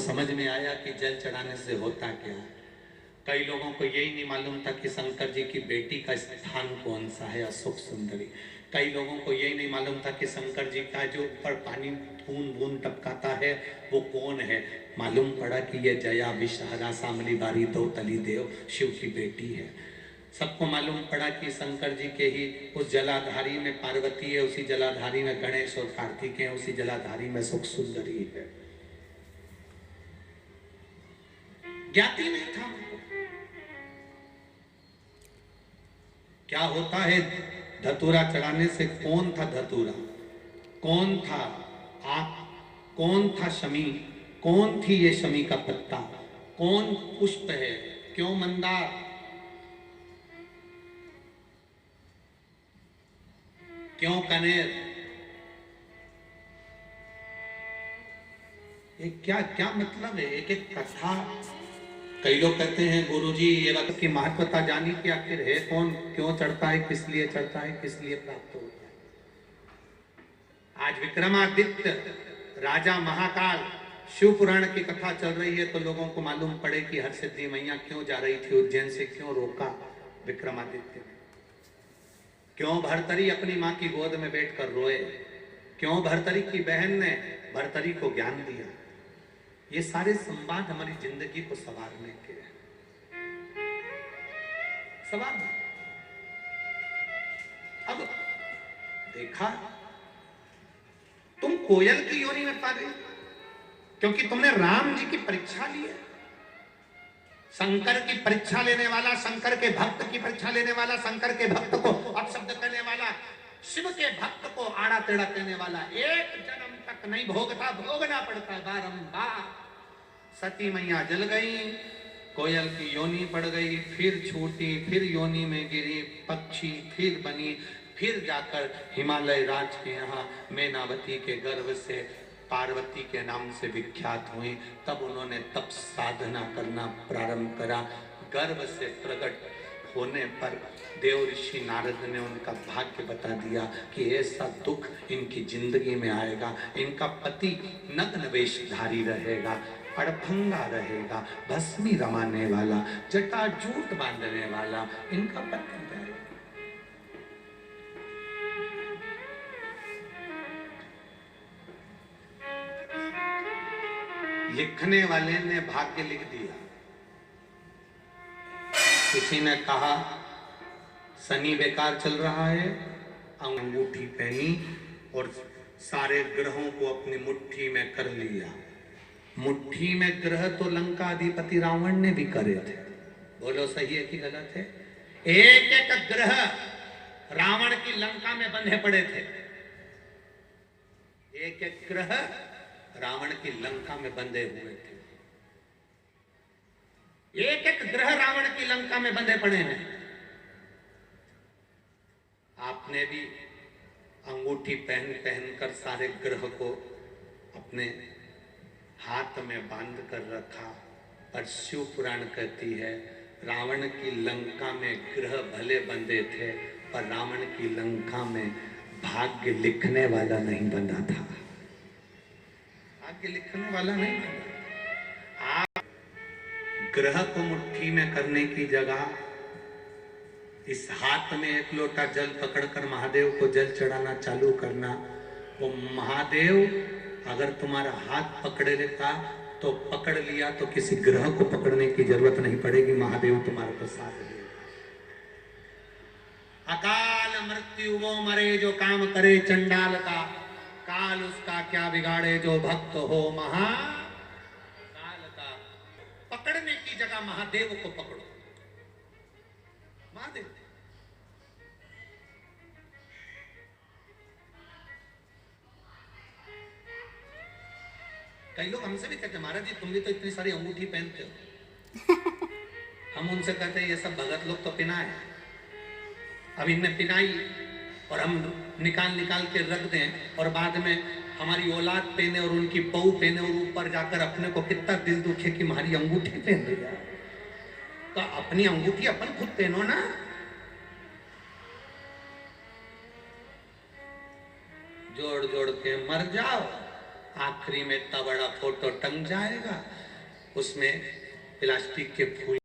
समझ में आया कि जल चढ़ाने से होता क्या है। कई लोगों को यही नहीं मालूम था कि शंकर जी की बेटी का स्थान कौन सा है, अशोक सुंदरी। कई लोगों को यही नहीं मालूम था कि शंकर जी का जो ऊपर पानी बूंद बूंद टपकाता है वो कौन है। मालूम पड़ा कि ये जया विषहरा सामली बारी दो तली देव शिव की बेटी है। सबको मालूम पड़ा कि शंकर जी के ही उस जलाधारी में पार्वती है, उसी जलाधारी में गणेश और कार्तिक है, उसी जलाधारी में अशोक सुंदरी है। ज्ञाति नहीं था उनको क्या होता है धतूरा चढ़ाने से। कौन था धतूरा, कौन था आक, कौन था शमी, कौन थी ये शमी का पत्ता, कौन पुष्प है, क्यों मंदार, क्यों कनेर, ये क्या क्या मतलब है। एक एक कथा। कई लोग कहते हैं गुरुजी ये बात की महत्वता जानी कि आखिर है कौन, क्यों चढ़ता है, किस लिए चढ़ता है, किस लिए प्राप्त होता है। आज विक्रमादित्य राजा महाकाल शिव पुराण की कथा चल रही है तो लोगों को मालूम पड़े कि हरसिद्धि मैया क्यों जा रही थी उज्जैन से, क्यों रोका विक्रमादित्य ने, क्यों भर्तरी अपनी मां की गोद में बैठकर रोए, क्यों भर्तरी की बहन ने भर्तरी को ज्ञान दिया। ये सारे संवाद हमारी जिंदगी को संवारने के सवाल। अब देखा तुम कोयल की योनि में पा गई क्योंकि तुमने राम जी की परीक्षा ली है। शंकर की परीक्षा लेने वाला, शंकर के भक्त की परीक्षा लेने वाला, शंकर के भक्त को अपशब्द करने वाला, शिव के भक्त को आड़ा टेढ़ा कहने वाला एक जन्म तक नहीं भोगता, भोगना पड़ता बारंबार। सती मैया जल गई, कोयल की योनि पड़ गई, फिर छूटी, फिर योनि में गिरी, पक्षी फिर बनी, फिर जाकर हिमालय राज के यहाँ मैनावती के गर्भ से पार्वती के नाम से विख्यात हुई। तब उन्होंने तप साधना करना प्रारंभ करा। गर्भ से प्रकट होने पर देव ऋषि नारद ने उनका भाग्य बता दिया कि ऐसा दुख इनकी जिंदगी में आएगा। इनका पति नग्न वेशधारी रहेगा, अड़भंगा रहेगा, भस्मी रमाने वाला, जटाजूट बांधने वाला इनका पति रहेगा। लिखने वाले ने भाग्य लिख दिया। किसी ने कहा शनि बेकार चल रहा है, अंगूठी पहनी और सारे ग्रहों को अपनी मुट्ठी में कर लिया। मुट्ठी में ग्रह तो लंका अधिपति रावण ने भी करे थे। बोलो सही है कि गलत है? एक एक ग्रह रावण की लंका में बंधे पड़े थे। एक एक ग्रह रावण की लंका में बंधे हुए थे। एक एक ग्रह रावण की लंका में बंधे पड़े हैं। आपने भी अंगूठी पहन पहन कर सारे ग्रह को अपने हाथ में बांध कर रखा। पर शिव पुराण कहती है रावण की लंका में ग्रह भले बंधे थे पर रावण की लंका में भाग्य लिखने वाला नहीं बंधा था। भाग्य लिखने वाला नहीं बंधा। आप ग्रह को मुट्ठी में करने की जगह इस हाथ में एक लोटा जल पकड़कर महादेव को जल चढ़ाना चालू करना। वो महादेव अगर तुम्हारा हाथ पकड़े लेता तो पकड़ लिया तो किसी ग्रह को पकड़ने की जरूरत नहीं पड़ेगी, महादेव तुम्हारे को साथ देगा। अकाल मृत्यु वो मरे जो काम करे चंडाल का, काल उसका क्या बिगाड़े जो भक्त हो महाकाल का। पकड़ने की जगह महादेव को पकड़ो। महादेव कई लोग हमसे भी कहते हैं महाराज जी तुम भी तो इतनी सारी अंगूठी पहनते हो। हम उनसे कहते हैं ये सब भगत लोग तो पिनाए, अब इनने पिनाई और हम निकाल निकाल के रख दें और बाद में हमारी औलाद पहने और उनकी बहू पहने और ऊपर जाकर अपने को कितना दिल दुखे कि हमारी अंगूठी पहन लिया। तो अपनी अंगूठी अपन खुद पहनो ना। जोड़ जोड़ के मर जाओ आखिरी में इतना बड़ा फोटो टंग जाएगा, उसमें प्लास्टिक के फूल